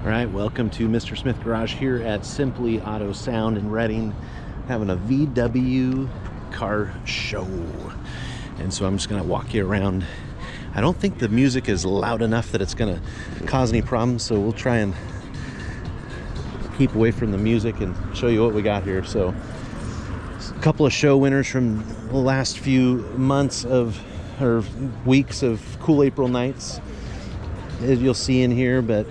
All right, welcome to Mr. Smith Garage here at Simply Auto Sound in Reading, having a VW car show. And so I'm just gonna walk you around. I don't think the music is loud enough that it's gonna cause any problems, so we'll try and keep away from the music and show you what we got here. So a couple of show winners from the last few months or weeks of cool April nights, as you'll see in here, but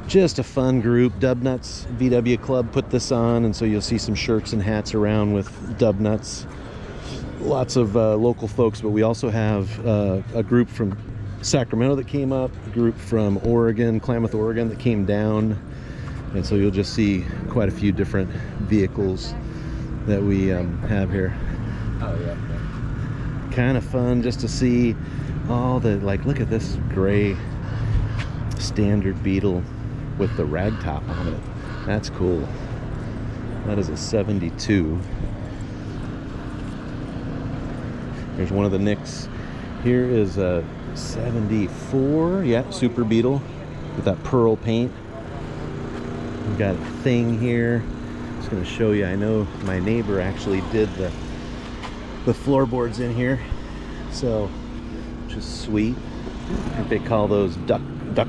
just a fun group. Dub Nuts VW Club put this on, and so you'll see some shirts and hats around with Dub Nuts. Lots of local folks, but we also have a group from Sacramento that came up, a group from Oregon, Klamath, Oregon, that came down, and so you'll just see quite a few different vehicles that we have here. Oh yeah. Kind of fun just to see all the, like, look at this gray standard Beetle with the rag top on it. That's cool. That is a 72. Here's one of the Nicks. Here is a 74. Yeah, Super Beetle with that pearl paint. We've got a thing here. Just going to show you. I know my neighbor actually did the floorboards in here, so which is sweet. I think they call those duck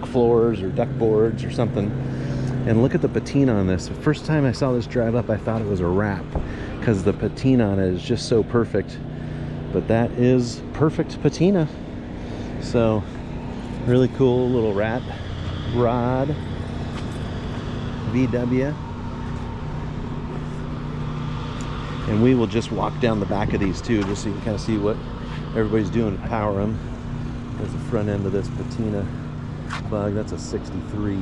floors or duck boards or something. And look at the patina on this. The first time I saw this drive up, I thought it was a wrap because the patina on it is just so perfect. But that is perfect patina. So really cool little rat rod VW. And we will just walk down the back of these too, just so you can kind of see what everybody's doing to power them. There's the front end of this patina Bug. That's a 63.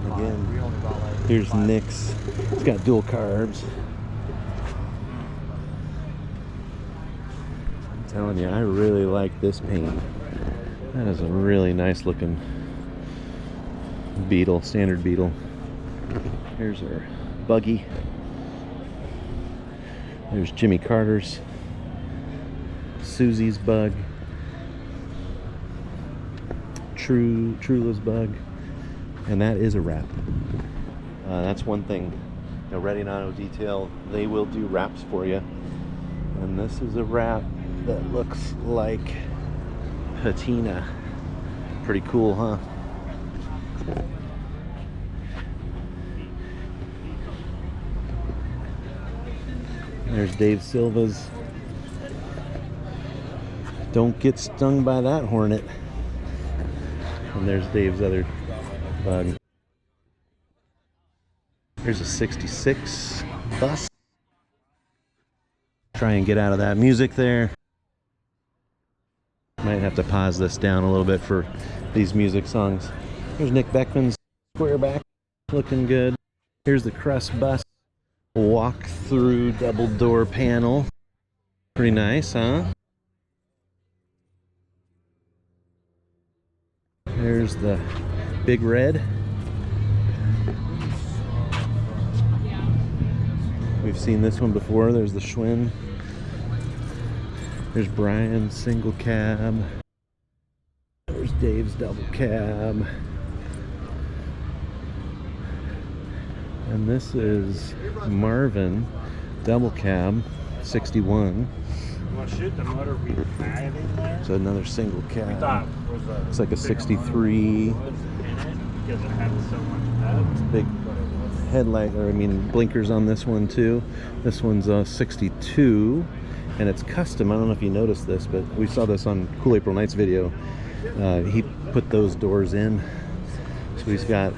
Again, here's Nick's. It's got dual carbs. I'm telling you, I really like this paint. That is a really nice looking Beetle, standard Beetle. Here's our Buggy. There's Jimmy Carter's, Susie's Bug, Trula's Bug, and that is a wrap. That's one thing. Reading Auto Detail, they will do wraps for you. And this is a wrap that looks like patina. Pretty cool, huh? There's Dave Silva's. Don't get stung by that hornet. And there's Dave's other Bug. Here's a 66 bus. Try and get out of that music there. Might have to pause this down a little bit for these music songs. Here's Nick Beckman's Squareback, looking good. Here's the Crust bus. Walk through double door panel. Pretty nice, huh? There's the Big Red. We've seen this one before. There's the Schwinn. There's Brian's single cab. There's Dave's double cab. And this is Marvin double cab 61. You want to shoot the motor we had in there? So another single cab. We thought was a It's like a 63. Because it had so much Big headlight, or I mean blinkers on this one too. This one's a 62, and it's custom. I don't know if you noticed this, but we saw this on Cool April Nights video. He put those doors in, so he's got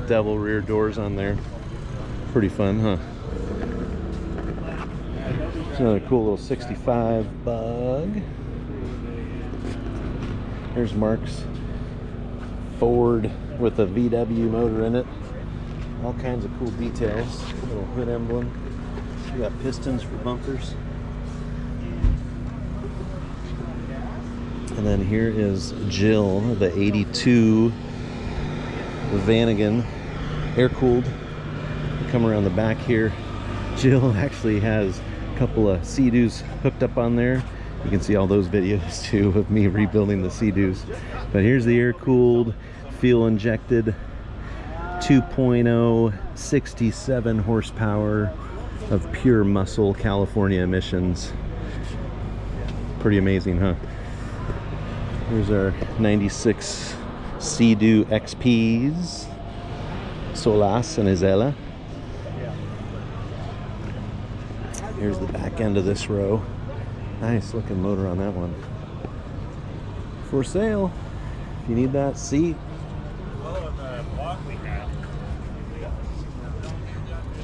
double rear doors on there. Pretty fun, huh? It's another cool little 65 Bug. Here's Mark's Ford with a VW motor in it. All kinds of cool details. Little hood emblem. We got pistons for bumpers. And then here is Jill, the 82 Vanagon, air-cooled. Come around the back here. Jill actually has A couple of SeaDoos hooked up on there. You can see all those videos too of me rebuilding the SeaDoos. But here's the air-cooled, fuel-injected 2.0, 67 horsepower of pure muscle California emissions. Pretty amazing, huh? Here's our 96 SeaDoo XPs, Solas and Isela. Here's the back end of this row. Nice looking motor on that one. For sale, if you need that seat.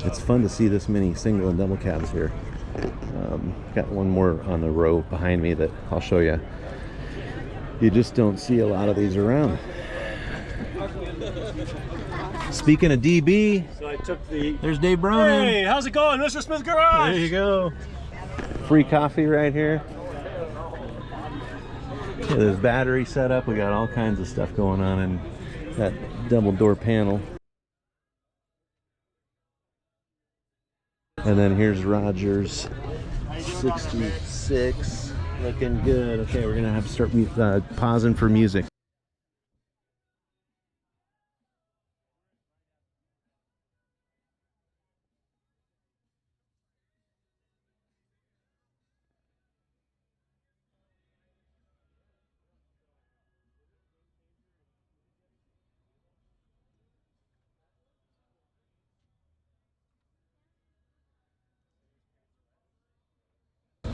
It's fun to see this many single and double cabs here. Got one more on the row behind me that I'll show you. You just don't see a lot of these around. Speaking of DB, So I took the... there's Dave Brown. Hey, how's it going, Mr. Smith Garage? There you go. Free coffee right here. Yeah, there's battery set up. We got all kinds of stuff going on in that double door panel. And then here's Roger's 66. Looking good. Okay, we're gonna have to start pausing for music.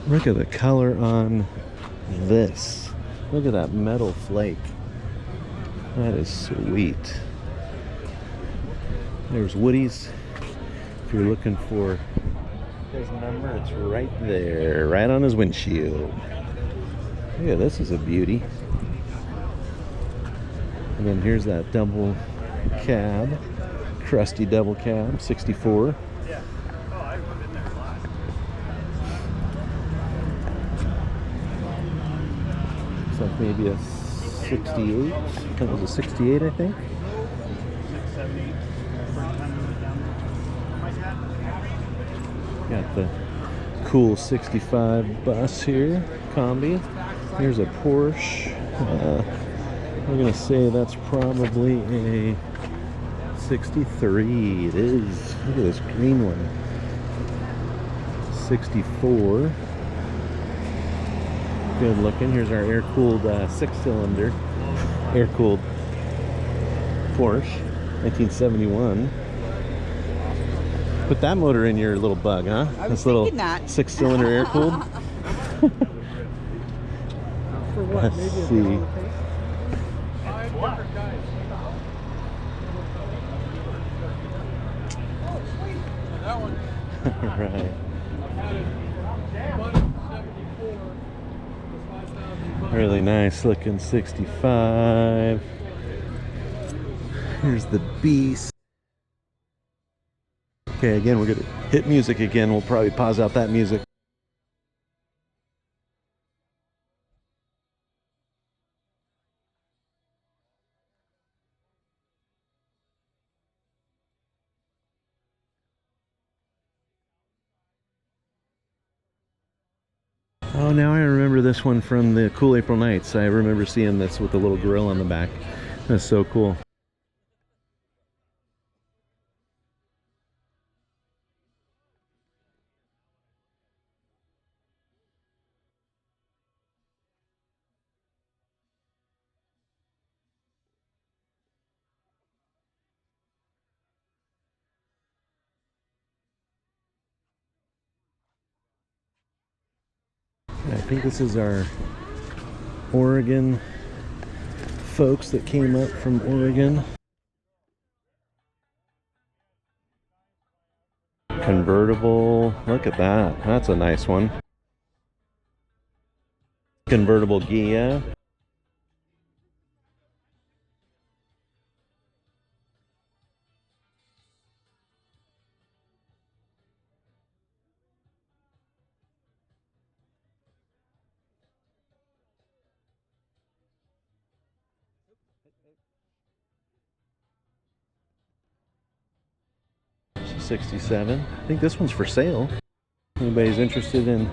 Look at the color on this. Look at that metal flake. That is sweet. There's Woody's. If you're looking for his number, it's right there, right on his windshield. Yeah, this is a beauty. And then here's that double cab, crusty double cab, 64. Looks like maybe a 68. That was a 68, I think. Got the cool 65 bus here, combi. Here's a Porsche. I'm gonna say that's probably a 63. It is. Look at this green one. 64. Good looking. Here's our air-cooled 6-cylinder, air-cooled Porsche, 1971. Put that motor in your little Bug, huh? I was This little thinking that. 6-cylinder air-cooled. For what? Let's Maybe a see. little paint? Right. Really nice looking 65. Here's the Beast. Okay, again, we're gonna hit music again. We'll probably pause out that music. Oh, now I remember this one from the Cool April Nights. I remember seeing this with the little grill on the back. That's so cool. I think this is our Oregon folks that came up from Oregon. Convertible, look at that. That's a nice one. Convertible Ghia. $67. I think this one's for sale. Anybody's interested in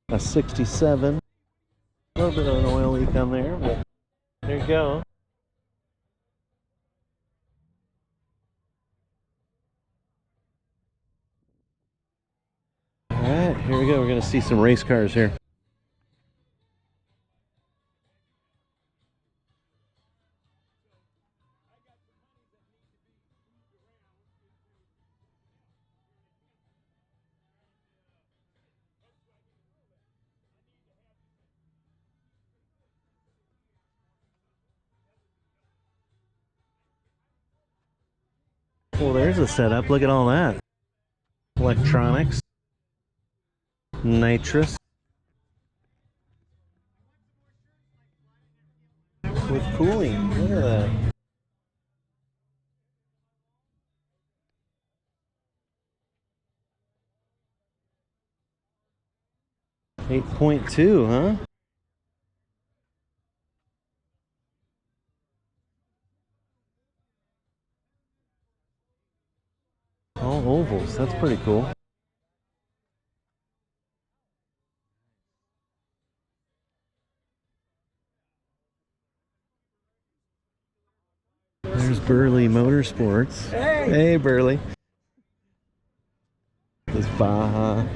a 67. A little bit of an oil leak on there, but there you go. Alright, here we go. We're going to see some race cars here. Well, there's a setup. Look at all that. Electronics. Nitrous. With cooling. Look at that. .2, huh? All ovals. That's pretty cool. There's Burley Motorsports. Hey, Burley. This Baja. That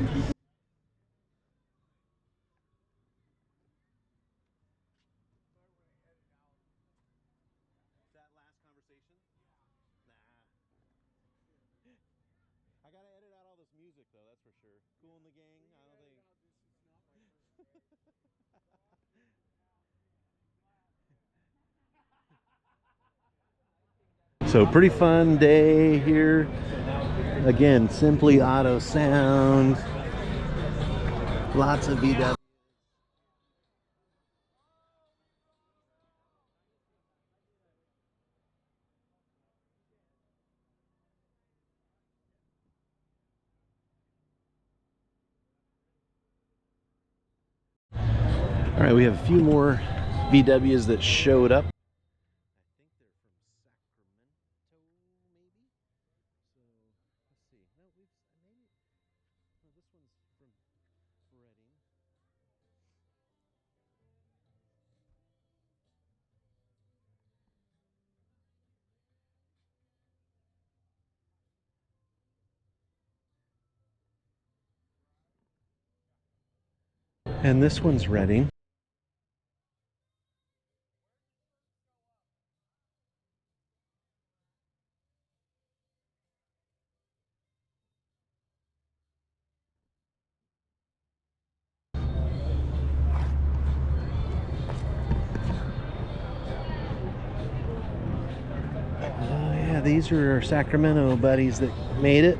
last conversation? Nah. I gotta edit out all this music though, that's for sure. Cool in the gang, I don't think. So pretty fun day here. Again, Simply Auto Sound. Lots of VW. All right, we have a few more VWs that showed up. And this one's Reading. Oh yeah, these are our Sacramento buddies that made it.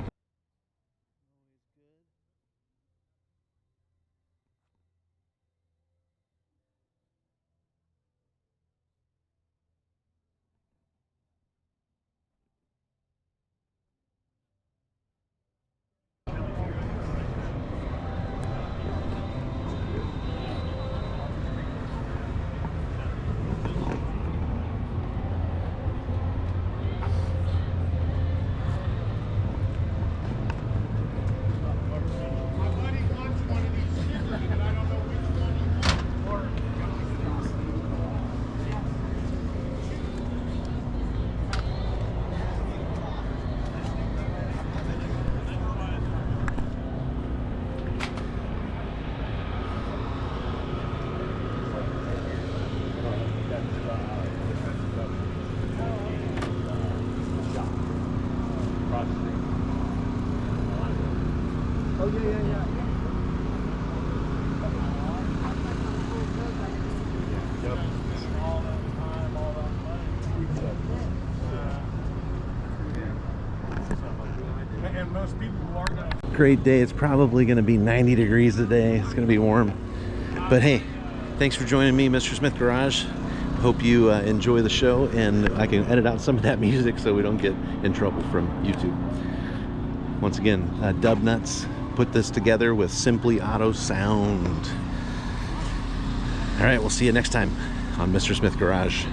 Great day. It's probably going to be 90 degrees today. It's going to be warm. But hey, thanks for joining me, Mr. Smith Garage. Hope you enjoy the show, and I can edit out some of that music so we don't get in trouble from YouTube. Once again, Dub Nuts put this together with Simply Auto Sound. All right, we'll see you next time on Mr. Smith Garage.